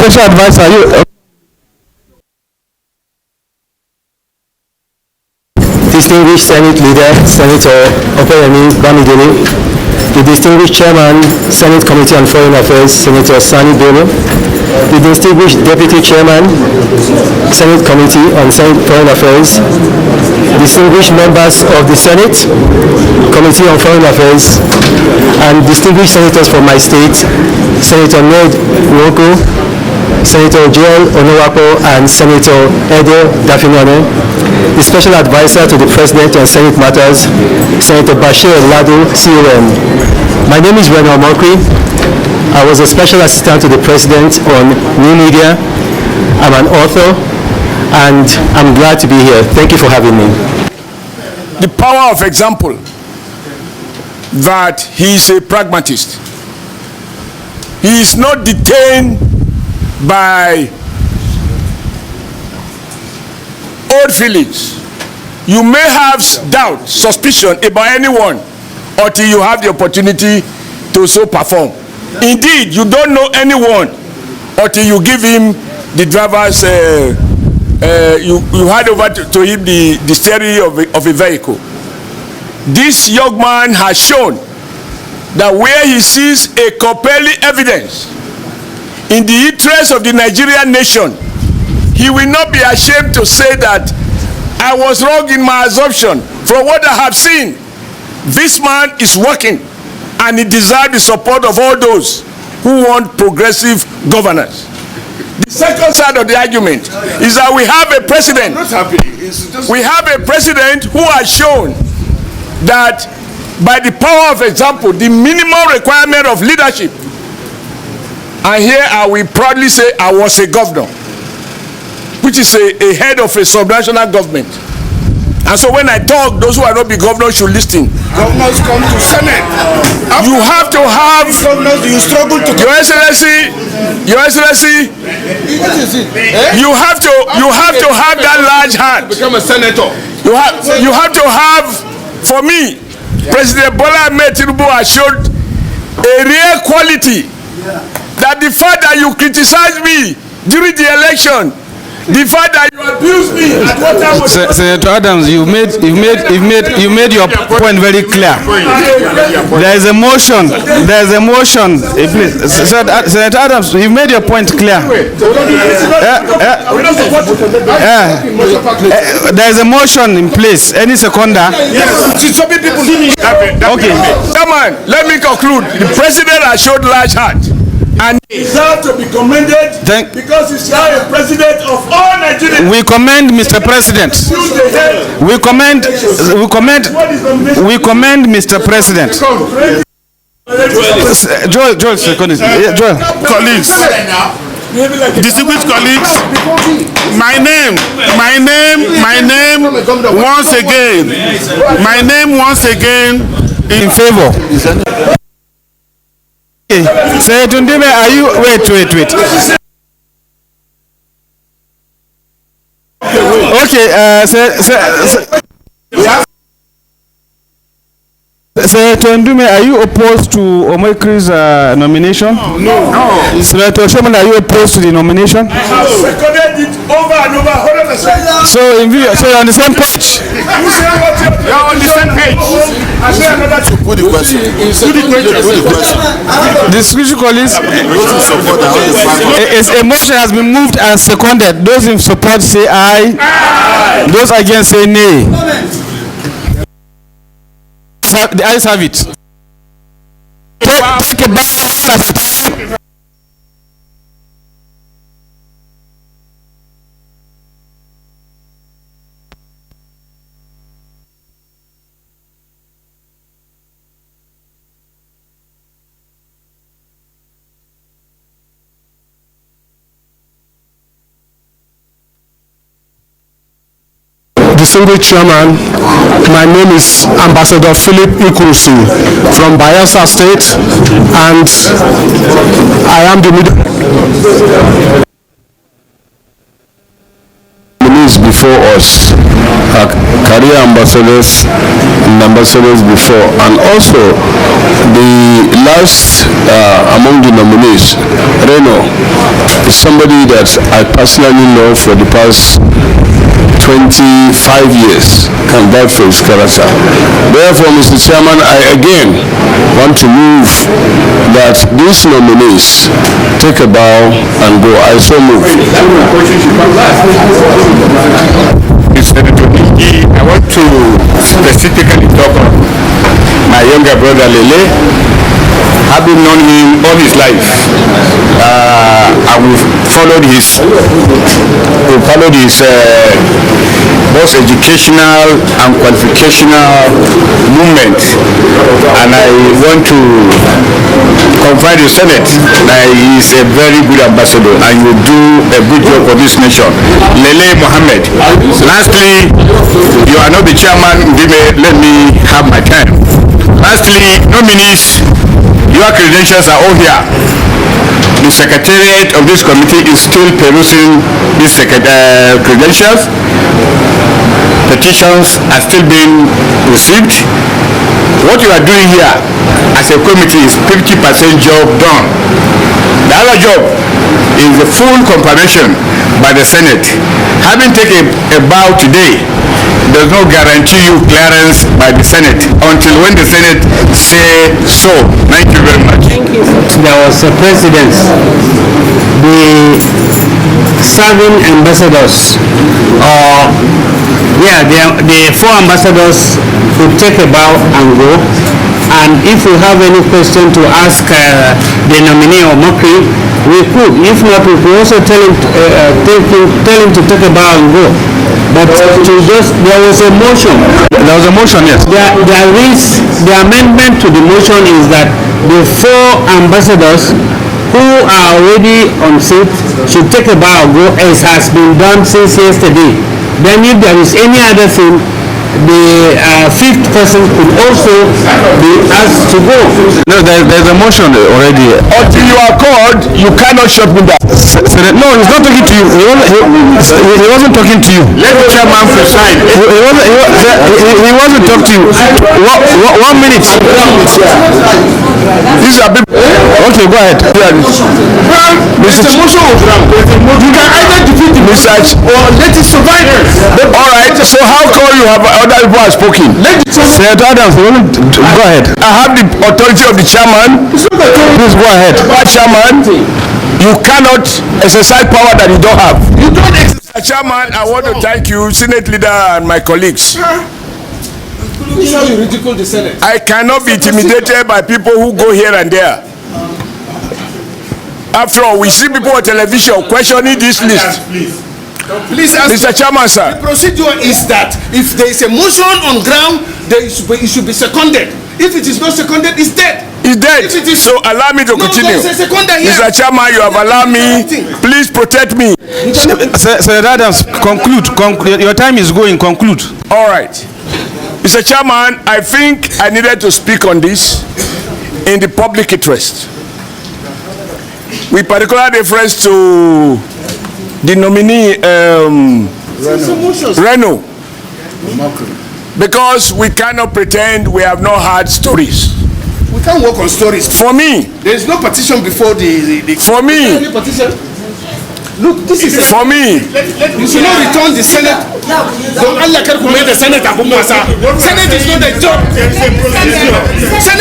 special advisor, Distinguished Senate Leader, Senator Opeyemi Bamidele, the Distinguished Chairman, Senate Committee on Foreign Affairs, Senator Sani Bello, the Distinguished Deputy Chairman, Senate Committee on Foreign Affairs, distinguished members of the Senate Committee on Foreign Affairs, and distinguished senators from my state, Senator Ned Nwoko, Senator Joel Onowapo, and Senator Edo Dafinone, the Special Advisor to the President on Senate Matters, Senator Bashir Lado, CON. My name is Reno Omokri. I was a Special Assistant to the President on New Media. I'm an author, and I'm glad to be here. Thank you for having me. The power of example, that he is a pragmatist. He is not detained by old feelings. You may have doubt, suspicion about anyone until you have the opportunity to so perform. Indeed, you don't know anyone until you give him the driver's, you hand over to him the steering of a vehicle. This young man has shown that where he sees a compelling evidence in the interest of the Nigerian nation, he will not be ashamed to say that I was wrong in my assumption. From what I have seen, this man is working, and he deserves the support of all those who want progressive governance. The second side of the argument is that we have a president. We have a president who has shown that by the power of example, the minimum requirement of leadership, and here I will proudly say I was a governor, which is a head of a subnational government. And so when I talk, those who are not be governors should listen. Governors come to Senate. You have to have governors, you struggle to Your Excellency, you have to have that large hand. become a senator. You have to have, for me, President Bola Ahmed Tinubu has showed a rare quality, that the fact that you criticize me during the election, the fact that you abuse me at what time was Senator Adams, you made your point very clear. There is a motion. Please, Senator Adams, you made your point clear. There is a motion in place. Any seconder? Okay. Come on, let me conclude. The president has showed large heart, and he deserves to be commended because he's now a president of all Nigerians. We commend Mr. President. We commend Mr. President. Joel, Colleagues, distinguished colleagues, my name once again in favor. Senator Ndume, are you wait. Okay, Senator Ndume, are you opposed to Omokri's nomination? No. Senator Oshiomhole, are you opposed to the nomination? I have seconded it over and over 100%. So you're on the same page. You're on the same page. I say another thing. Put the question. Discussion colleagues, a motion has been moved and seconded. Those in support say aye. Those against say nay. The ayes have it. Take a bow. Distinguished Chairman, my name is Ambassador Philip Ikurusi from Bayelsa State, and I am the nominees before us. career ambassadors and ambassadors before, and also the last among the nominees, Reno, is somebody that I personally know for the past 25 years. Can vouch for his character. Therefore, Mr. Chairman, I again want to move that these nominees take a bow and go. I so move. I want to specifically talk on my younger brother Lele. Having known him all his life, and we've followed his both educational and qualificational movement, and I want to confide the Senate that he is a very good ambassador and you do a good job for this nation. Lele Mohammed. Lastly, you are not the chairman, Ndume, let me have my time. Lastly, nominees, your credentials are all here. The secretariat of this committee is still perusing these credentials. Petitions are still being received. What you are doing here as a committee is 50% job done. The other job is the full confirmation by the Senate. Having taken a bow today does not guarantee you clearance by the Senate until when the Senate say so. Thank you very much. Thank you. There was a precedent. The serving ambassadors, the 4 ambassadors could take a bow and go. And if we have any question to ask the nominee Omokri, we could. If not, we could also tell him to take a bow and go. But there was a motion. There was a motion, yes. There is, the amendment to the motion is that the 4 ambassadors who are already on seat should take a bow and go, as has been done since yesterday. Then if there is any other thing, the 5th person could also be asked to go. No, there's a motion already. Until you are called, you cannot shut me down. No, he's not talking to you. He wasn't talking to you. Let the chairman preside. He wasn't talking to you. 1 minute. These are people. Okay, go ahead. Mr. Motion of Ram, you can either defeat the message or let it survive. All right, so how come you have other people have spoken? Senator Adams, go ahead. I have the authority of the chairman. Please go ahead. Chairman, you cannot exercise power that you don't have. You don't exercise. Chairman, I want to thank you, Senate leader and my colleagues. This is how you ridicule the Senate. I cannot be intimidated by people who go here and there. After all, we see people on television questioning this list. Please ask Mr. Chairman, sir. The procedure is that if there is a motion on ground, it should be seconded. If it is not seconded, it's dead. It's dead. So allow me to continue. Mr. Chairman, you have allowed me. Please protect me. Senator Adams, conclude. Your time is going. Conclude. All right. Mr. Chairman, I think I needed to speak on this in the public interest, with particular reference to the nominee Reno, because we cannot pretend we have not had stories. We can't work on stories. For me, there is no petition before the for me, any petition. Look, this is for me. You should not return the Senate. Don't Allah can commit the Senate. Senate is not a job.